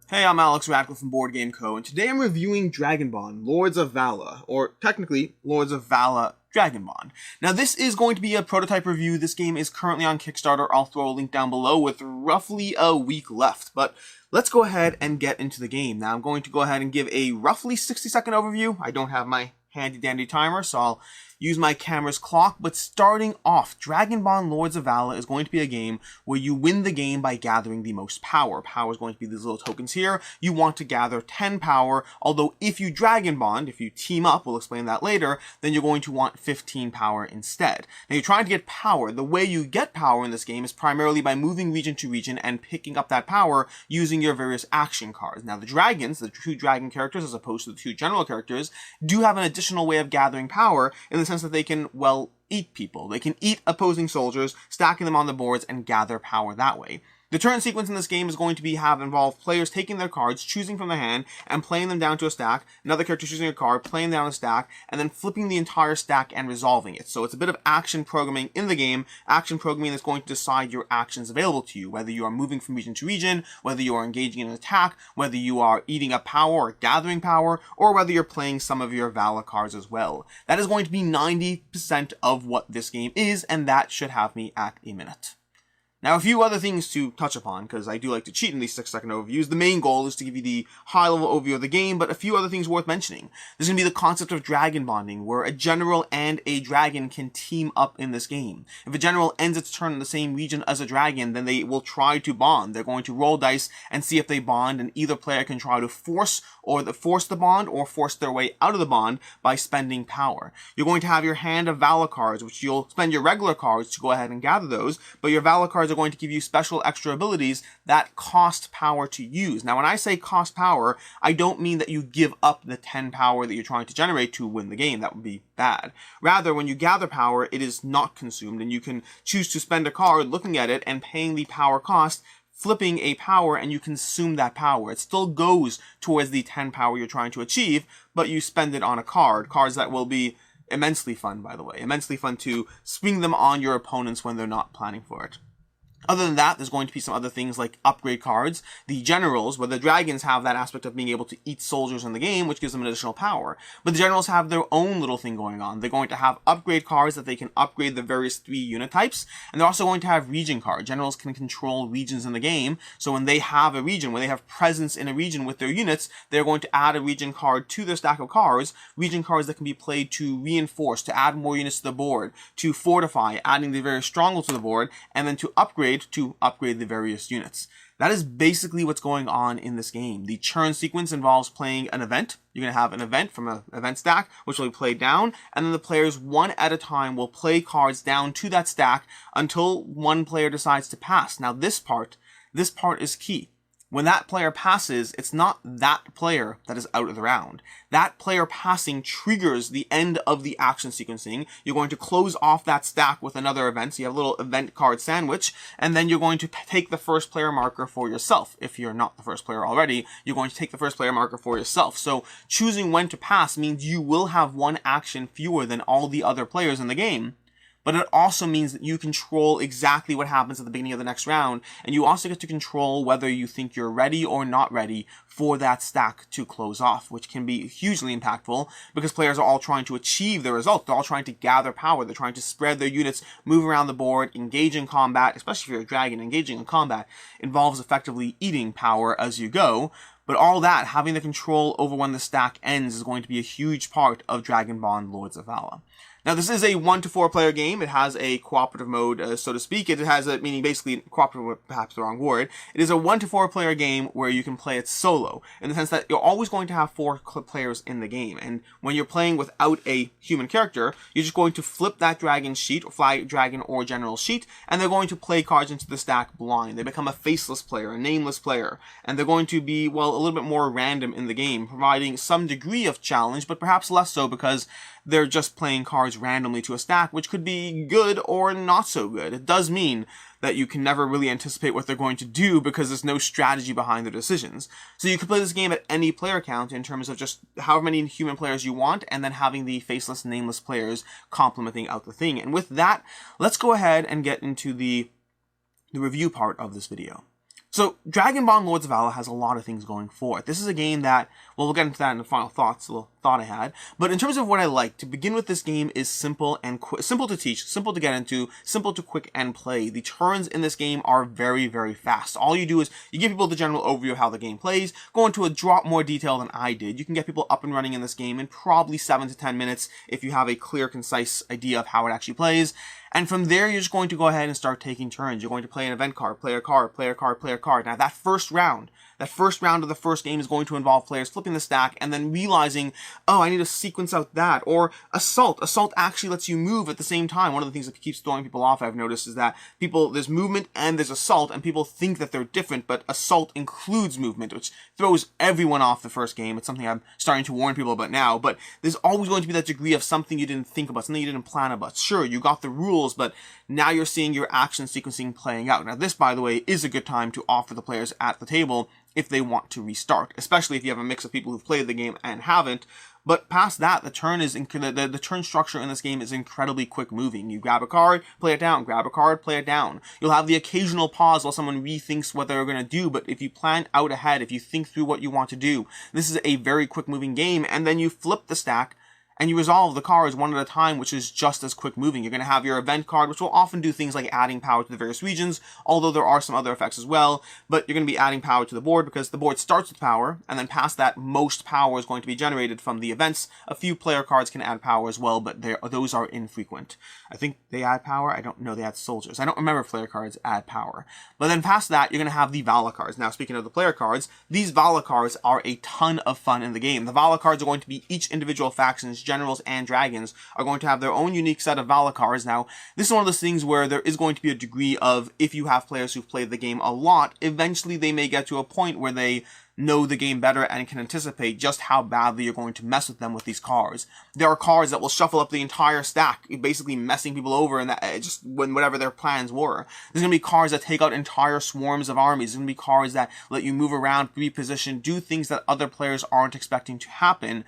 Hey, I'm Alex Radcliffe from Board Game Co., and today I'm reviewing Dragonbond, Lords of Vaala, or technically, Lords of Vaala Dragonbond. Now, this is going to be a prototype review. This game is currently on Kickstarter. I'll throw a link down below with roughly a week left, but let's go ahead and get into the game. Now, I'm going to go ahead and give a roughly 60-second overview. I don't have my handy-dandy timer, so I'll use my camera's clock, but starting off, Dragonbond Lords of Vaala is going to be a game where you win the game by gathering the most power. Power is going to be these little tokens here. You want to gather 10 power, although if you Dragonbond, if you team up, we'll explain that later, then you're going to want 15 power instead. Now you're trying to get power. The way you get power in this game is primarily by moving region to region and picking up that power using your various action cards. Now the dragons, the two dragon characters as opposed to the two general characters, do have an additional way of gathering power in the sense that they can, well, eat people. They can eat opposing soldiers, stacking them on the boards and gather power that way. The turn sequence in this game is going to involve players taking their cards, choosing from the hand, and playing them down to a stack, another character choosing a card, playing down a stack, and then flipping the entire stack and resolving it. So it's a bit of action programming in the game, action programming that's going to decide your actions available to you, whether you are moving from region to region, whether you are engaging in an attack, whether you are eating up power or gathering power, or whether you're playing some of your Vaala cards as well. That is going to be 90% of what this game is, and that should have me at a minute. Now, a few other things to touch upon, because I do like to cheat in these 6-second overviews. The main goal is to give you the high-level overview of the game, but a few other things worth mentioning. There's going to be the concept of dragon bonding, where a general and a dragon can team up in this game. If a general ends its turn in the same region as a dragon, then they will try to bond. They're going to roll dice and see if they bond, and either player can try to force the bond or force their way out of the bond by spending power. You're going to have your hand of Vaala cards, which you'll spend your regular cards to go ahead and gather those, but your Vaala cards are going to give you special extra abilities that cost power to use. Now, when I say cost power, I don't mean that you give up the 10 power that you're trying to generate to win the game. That would be bad. Rather, when you gather power, it is not consumed, and you can choose to spend a card looking at it and paying the power cost, flipping a power, and you consume that power. It still goes towards the 10 power you're trying to achieve, but you spend it on a card. Cards that will be immensely fun, by the way. Immensely fun to swing them on your opponents when they're not planning for it. Other than that, there's going to be some other things like upgrade cards. The generals, where the dragons have that aspect of being able to eat soldiers in the game, which gives them additional power. But the generals have their own little thing going on. They're going to have upgrade cards that they can upgrade the various 3 unit types. And they're also going to have region cards. Generals can control regions in the game. So when they have a region, when they have presence in a region with their units, they're going to add a region card to their stack of cards. Region cards that can be played to reinforce, to add more units to the board, to fortify, adding the various strongholds to the board, and then to upgrade the various units. That is basically what's going on in this game. The churn sequence involves playing an event. You're going to have an event from an event stack, which will be played down, and then the players one at a time will play cards down to that stack until one player decides to pass. Now this part is key. When that player passes, it's not that player that is out of the round. That player passing triggers the end of the action sequencing. You're going to close off that stack with another event, so you have a little event card sandwich, and then you're going to take the first player marker for yourself. If you're not the first player already, you're going to take the first player marker for yourself. So choosing when to pass means you will have one action fewer than all the other players in the game. But it also means that you control exactly what happens at the beginning of the next round, and you also get to control whether you think you're ready or not ready for that stack to close off, which can be hugely impactful because players are all trying to achieve their result. They're all trying to gather power. They're trying to spread their units, move around the board, engage in combat, especially if you're a dragon. Engaging in combat involves effectively eating power as you go. But all that, having the control over when the stack ends, is going to be a huge part of Dragonbond Lords of Vaala. Now, this is a 1 to 4 player game. It has a cooperative mode, so to speak. It has a, meaning basically, cooperative, perhaps the wrong word. It is a 1 to 4 player game where you can play it solo, in the sense that you're always going to have 4 players in the game. And when you're playing without a human character, you're just going to flip that dragon sheet, or fly dragon or general sheet, and they're going to play cards into the stack blind. They become a faceless player, a nameless player, and they're going to be, well, a little bit more random in the game, providing some degree of challenge, but perhaps less so because they're just playing cards randomly to a stack, which could be good or not so good. It does mean that you can never really anticipate what they're going to do because there's no strategy behind their decisions. So you can play this game at any player count in terms of just however many human players you want, and then having the faceless, nameless players complementing out the thing. And with that, let's go ahead and get into the review part of this video. So, Dragonbond Lords of Vaala has a lot of things going for it. This is a game that, well, we'll get into that in the final thoughts, a little thought I had. But in terms of what I like, to begin with, this game is simple and simple to teach, simple to get into, simple to quick and play. The turns in this game are very, very fast. All you do is you give people the general overview of how the game plays, go into a drop more detail than I did. You can get people up and running in this game in probably 7 to 10 minutes if you have a clear, concise idea of how it actually plays. And from there, you're just going to go ahead and start taking turns. You're going to play an event card, play a card, play a card, play a card. Now, that first round of the first game is going to involve players flipping the stack and then realizing, oh, I need to sequence out that. Or Assault. Assault actually lets you move at the same time. One of the things that keeps throwing people off, I've noticed, is that there's movement and there's Assault, and people think that they're different, but Assault includes movement, which throws everyone off the first game. It's something I'm starting to warn people about now, but there's always going to be that degree of something you didn't think about, something you didn't plan about. Sure, you got the rules, but now you're seeing your action sequencing playing out. Now, this, by the way, is a good time to offer the players at the table if they want to restart, especially if you have a mix of people who've played the game and haven't. But past that, the turn structure in this game is incredibly quick moving. You grab a card, play it down, grab a card, play it down. You'll have the occasional pause while someone rethinks what they're going to do, but if you plan out ahead, if you think through what you want to do, this is a very quick moving game, and then you flip the stack, and you resolve the cards one at a time, which is just as quick moving. You're going to have your event card, which will often do things like adding power to the various regions, although there are some other effects as well, but you're going to be adding power to the board because the board starts with power, and then past that, most power is going to be generated from the events. A few player cards can add power as well, but those are infrequent. I think they add power. I don't know. They add soldiers. I don't remember if player cards add power. But then past that, you're going to have the Vaala cards. Now, speaking of the player cards, these Vaala cards are a ton of fun in the game. The Vaala cards are going to be each individual faction's generals and dragons are going to have their own unique set of Vaala cards. Now, this is one of those things where there is going to be a degree of, if you have players who've played the game a lot, eventually they may get to a point where they know the game better and can anticipate just how badly you're going to mess with them with these cards. There are cards that will shuffle up the entire stack, basically messing people over, and that just when whatever their plans were. There's going to be cards that take out entire swarms of armies. There's going to be cards that let you move around, reposition, do things that other players aren't expecting to happen,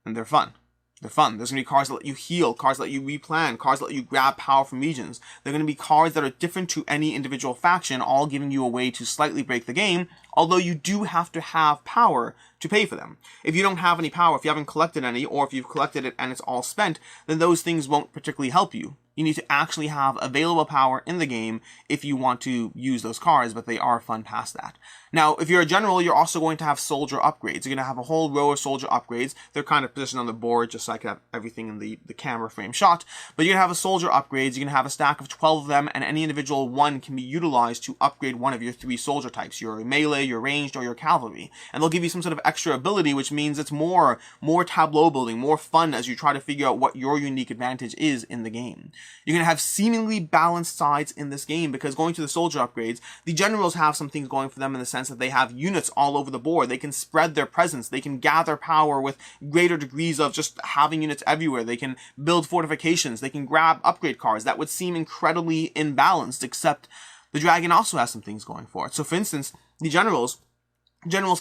and they're fun. They're fun. There's going to be cards that let you heal, cards that let you replan, cards that let you grab power from regions. They're going to be cards that are different to any individual faction, all giving you a way to slightly break the game, although you do have to have power to pay for them. If you don't have any power, if you haven't collected any, or if you've collected it and it's all spent, then those things won't particularly help you. You need to actually have available power in the game if you want to use those cards, but they are fun past that. Now, if you're a general, you're also going to have soldier upgrades. You're going to have a whole row of soldier upgrades. They're kind of positioned on the board just so I can have everything in the camera frame shot. But you're going to have a soldier upgrades. You're going to have a stack of 12 of them, and any individual one can be utilized to upgrade one of your 3 soldier types, your melee, your ranged, or your cavalry. And they'll give you some sort of extra ability, which means it's more tableau building, more fun as you try to figure out what your unique advantage is in the game. You're going to have seemingly balanced sides in this game because going to the soldier upgrades, the generals have some things going for them in the sense that they have units all over the board. They can spread their presence. They can gather power with greater degrees of just having units everywhere. They can build fortifications. They can grab upgrade cards. That would seem incredibly imbalanced, except the dragon also has some things going for it. So for instance, the generals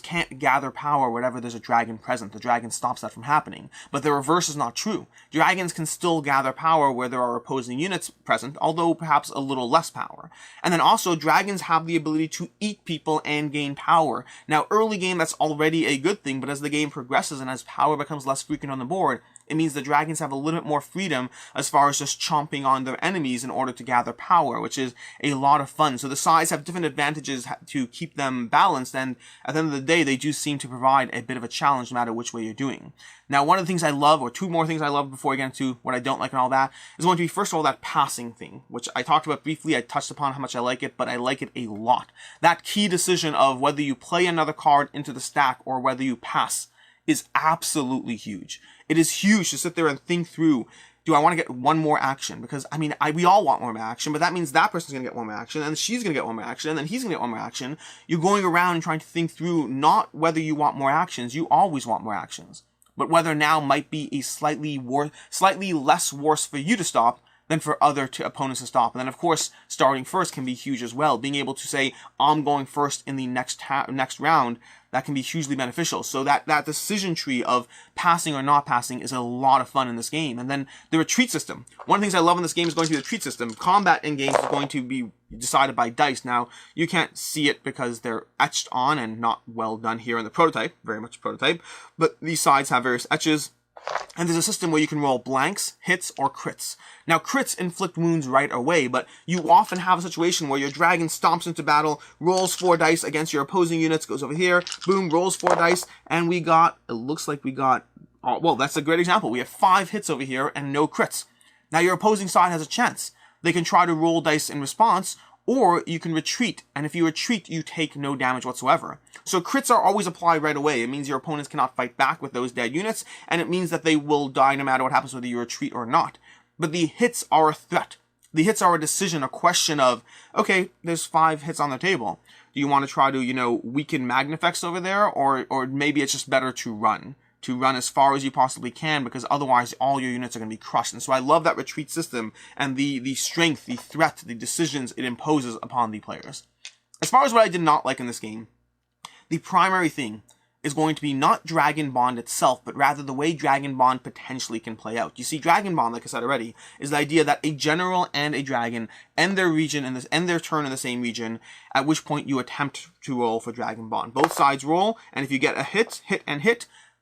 can't gather power wherever there's a dragon present. The dragon stops that from happening. But the reverse is not true. Dragons can still gather power where there are opposing units present, although perhaps a little less power. And then also, dragons have the ability to eat people and gain power. Now, early game, that's already a good thing, but as the game progresses and as power becomes less frequent on the board, it means the dragons have a little bit more freedom as far as just chomping on their enemies in order to gather power, which is a lot of fun. So the sides have different advantages to keep them balanced, and at the end of the day, they do seem to provide a bit of a challenge no matter which way you're doing. Now, one of the things I love, or 2 more things I love before I get into what I don't like and all that, is going to be, first of all, that passing thing, which I talked about briefly. I touched upon how much I like it, but I like it a lot. That key decision of whether you play another card into the stack or whether you pass is absolutely huge. It is huge to sit there and think through, do I want to get one more action? Because, I mean, we all want more action, but that means that person's going to get one more action, and she's going to get one more action, and then he's going to get one more action. You're going around and trying to think through not whether you want more actions, you always want more actions, but whether now might be a slightly less worse for you to stop than for other opponents to stop. And then, of course, starting first can be huge as well. Being able to say, I'm going first in the next round, that can be hugely beneficial. So that decision tree of passing or not passing is a lot of fun in this game. And then the retreat system. One of the things I love in this game is going to be the retreat system. Combat in games is going to be decided by dice. Now, you can't see it because they're etched on and not well done here in the prototype, very much prototype, but these sides have various etches. And there's a system where you can roll blanks, hits, or crits. Now, crits inflict wounds right away, but you often have a situation where your dragon stomps into battle, rolls 4 dice against your opposing units, goes over here, boom, rolls 4 dice, and it looks like we got, well, that's a great example. We have 5 hits over here and no crits. Now, your opposing side has a chance. They can try to roll dice in response, or you can retreat, and if you retreat, you take no damage whatsoever. So crits are always applied right away. It means your opponents cannot fight back with those dead units, and it means that they will die no matter what happens, whether you retreat or not. But the hits are a threat. The hits are a decision, a question of, okay, there's 5 hits on the table. Do you want to try to, weaken Magnifex over there, or maybe it's just better to run as far as you possibly can, because otherwise all your units are going to be crushed. And so I love that retreat system and the strength, the threat, the decisions it imposes upon the players. As far as what I did not like in this game, the primary thing is going to be not Dragonbond itself, but rather the way Dragonbond potentially can play out. You see, Dragonbond, like I said already, is the idea that a general and a dragon end their region and end their turn in the same region, at which point you attempt to roll for Dragonbond. Both sides roll, and if you get a hit,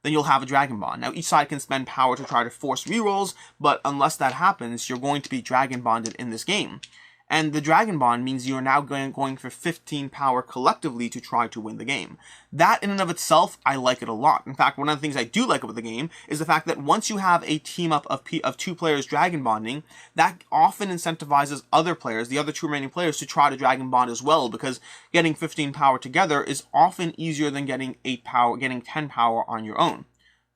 then you'll have a Dragonbond. Now, each side can spend power to try to force rerolls, but unless that happens, you're going to be Dragonbonded in this game. And the Dragonbond means you're now going for 15 power collectively to try to win the game. That in and of itself, I like it a lot. In fact, one of the things I do like about the game is the fact that once you have a team up of 2 players Dragonbonding, that often incentivizes other players, the other 2 remaining players, to try to Dragonbond as well, because getting 15 power together is often easier than getting 10 power on your own.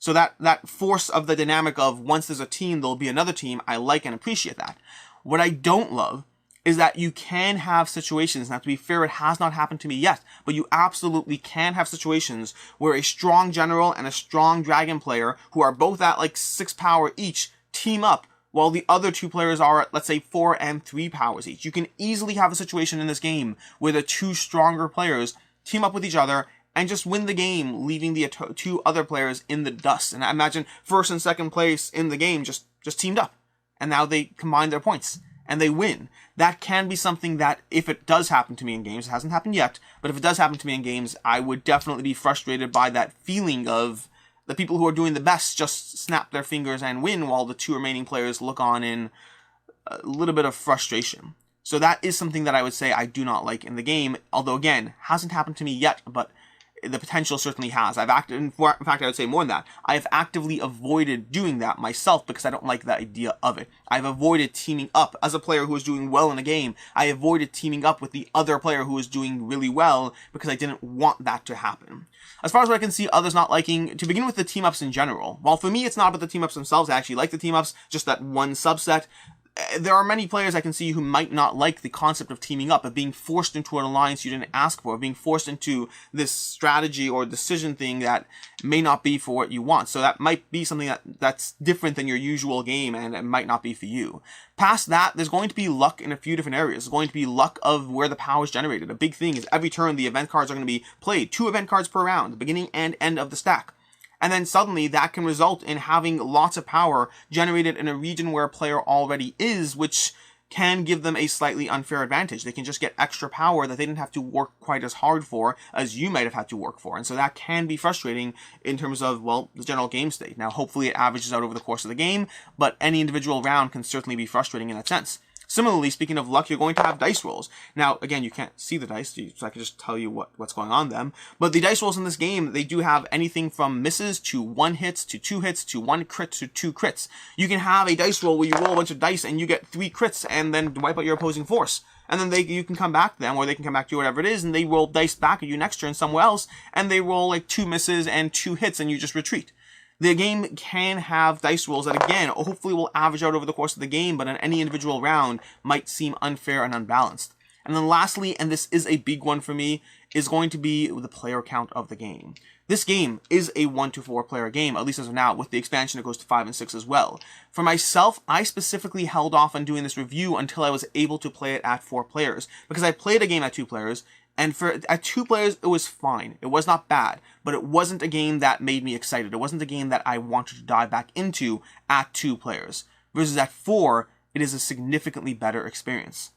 So that force of the dynamic of once there's a team, there'll be another team, I like and appreciate that. What I don't love is that you can have situations, now to be fair, it has not happened to me yet, but you absolutely can have situations where a strong general and a strong dragon player, who are both at like 6 power each, team up, while the other 2 players are at, let's say, 4 and 3 powers each. You can easily have a situation in this game where the 2 stronger players team up with each other and just win the game, leaving the 2 other players in the dust. And I imagine first and second place in the game just teamed up, and now they combine their points and they win. That can be something that, if it does happen to me in games, it hasn't happened yet, but if it does happen to me in games, I would definitely be frustrated by that feeling of the people who are doing the best just snap their fingers and win, while the 2 remaining players look on in a little bit of frustration. So that is something that I would say I do not like in the game, although again, hasn't happened to me yet, but the potential certainly has. In fact, I would say more than that. I have actively avoided doing that myself because I don't like the idea of it. I've avoided teaming up. As a player who is doing well in a game, I avoided teaming up with the other player who is doing really well because I didn't want that to happen. As far as what I can see others not liking, to begin with the team-ups in general. While for me it's not about the team-ups themselves, I actually like the team-ups, just that one subset. There are many players I can see who might not like the concept of teaming up, of being forced into an alliance you didn't ask for, of being forced into this strategy or decision thing that may not be for what you want. So that might be something that's different than your usual game, and it might not be for you. Past that, there's going to be luck in a few different areas. There's going to be luck of where the power is generated. A big thing is every turn the event cards are going to be played. 2 event cards per round, the beginning and end of the stack. And then suddenly that can result in having lots of power generated in a region where a player already is, which can give them a slightly unfair advantage. They can just get extra power that they didn't have to work quite as hard for as you might have had to work for. And so that can be frustrating in terms of, well, the general game state. Now, hopefully it averages out over the course of the game, but any individual round can certainly be frustrating in that sense. Similarly, speaking of luck, you're going to have dice rolls. Now, again, you can't see the dice, so I can just tell you what's going on them. But the dice rolls in this game, they do have anything from misses to 1 hits to 2 hits to 1 crit to 2 crits. You can have a dice roll where you roll a bunch of dice and you get 3 crits and then wipe out your opposing force. And then you can come back to them, or they can come back to you, whatever it is, and they roll dice back at you next turn somewhere else, and they roll like 2 misses and 2 hits, and you just retreat. The game can have dice rolls that, again, hopefully will average out over the course of the game, but in any individual round might seem unfair and unbalanced. And then lastly, and this is a big one for me, is going to be the player count of the game. This game is a 1 to 4 player game, at least as of now. With the expansion, it goes to 5 and 6 as well. For myself, I specifically held off on doing this review until I was able to play it at 4 players, because I played a game at 2 players, And at 2 players, it was fine. It was not bad, but it wasn't a game that made me excited. It wasn't a game that I wanted to dive back into at 2 players. Versus at 4, it is a significantly better experience.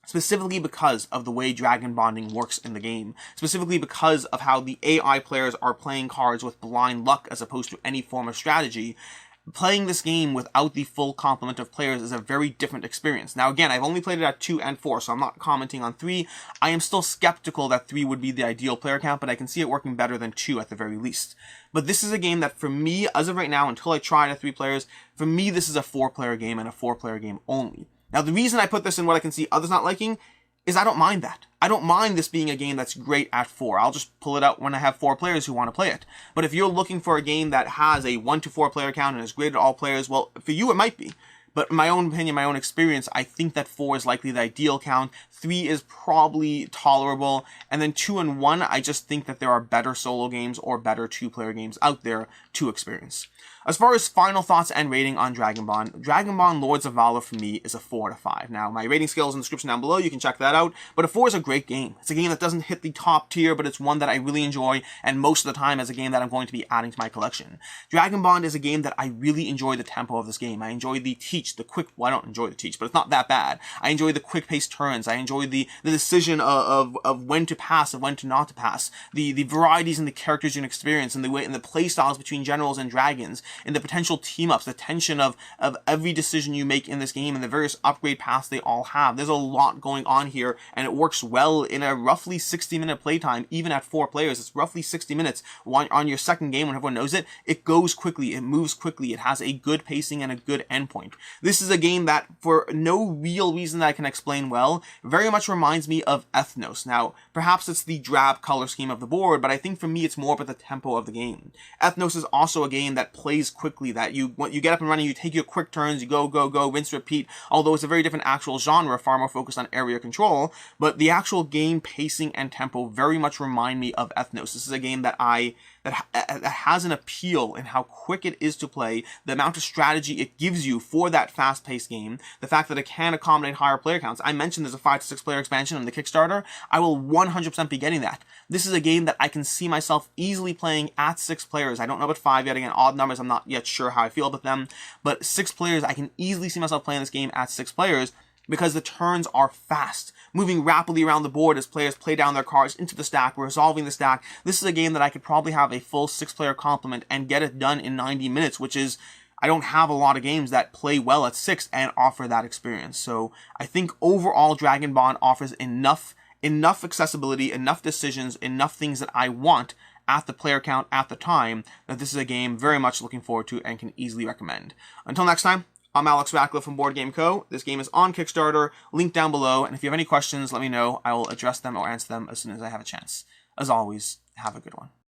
Specifically because of the way dragon bonding works in the game. Specifically because of how the AI players are playing cards with blind luck as opposed to any form of strategy. Playing this game without the full complement of players is a very different experience. Now again, I've only played it at 2 and 4, so I'm not commenting on 3. I am still skeptical that 3 would be the ideal player count, but I can see it working better than 2 at the very least. But this is a game that for me, as of right now, until I try it at 3 players, for me this is a 4-player game and a 4-player game only. Now the reason I put this in what I can see others not liking is I don't mind that. I don't mind this being a game that's great at 4. I'll just pull it out when I have 4 players who want to play it. But if you're looking for a game that has a 1 to 4 player count and is great at all players, well, for you it might be. But in my own opinion, my own experience, I think that 4 is likely the ideal count. 3 is probably tolerable. And then 2 and 1, I just think that there are better solo games or better 2-player games out there to experience. As far as final thoughts and rating on Dragonbond Lords of Vaala for me is a 4 out of 5. Now, my rating scale is in the description down below, you can check that out, but a 4 is a great game. It's a game that doesn't hit the top tier, but it's one that I really enjoy, and most of the time is a game that I'm going to be adding to my collection. Dragonbond is a game that I really enjoy the tempo of this game. I enjoy the teach, the quick, well, I don't enjoy the teach, but it's not that bad. I enjoy the quick-paced turns, I enjoy the decision of when to pass and when to not to pass, the varieties in the characters you can experience, and the way, and the play styles between generals and dragons, and the potential team-ups, the tension of every decision you make in this game and the various upgrade paths they all have. There's a lot going on here, and it works well in a roughly 60-minute playtime, even at 4 players. It's roughly 60 minutes on your second game when everyone knows it. It goes quickly, it moves quickly, it has a good pacing and a good endpoint. This is a game that, for no real reason that I can explain well, very much reminds me of Ethnos. Now, perhaps it's the drab color scheme of the board, but I think for me it's more about the tempo of the game. Ethnos is also a game that plays quickly, that you get up and running, you take your quick turns, you go, rinse, repeat, although it's a very different actual genre, far more focused on area control, but the actual game pacing and tempo very much remind me of Ethnos. This is a game that has an appeal in how quick it is to play, the amount of strategy it gives you for that fast-paced game, the fact that it can accommodate higher player counts. I mentioned there's a 5 to 6 player expansion on the Kickstarter. I will 100% be getting that. This is a game that I can see myself easily playing at 6 players. I don't know about 5 yet. Again, odd numbers, I'm not yet sure how I feel about them, but 6 players, I can easily see myself playing this game at 6 players because the turns are fast, moving rapidly around the board as players play down their cards into the stack, resolving the stack. This is a game that I could probably have a full 6-player complement and get it done in 90 minutes, which is, I don't have a lot of games that play well at 6 and offer that experience. So I think overall Dragonbond offers enough accessibility, enough decisions, enough things that I want at the player count at the time, that this is a game very much looking forward to and can easily recommend. Until next time, I'm Alex Ratcliffe from Board Game Co. This game is on Kickstarter, link down below, and if you have any questions, let me know. I will address them or answer them as soon as I have a chance. As always, have a good one.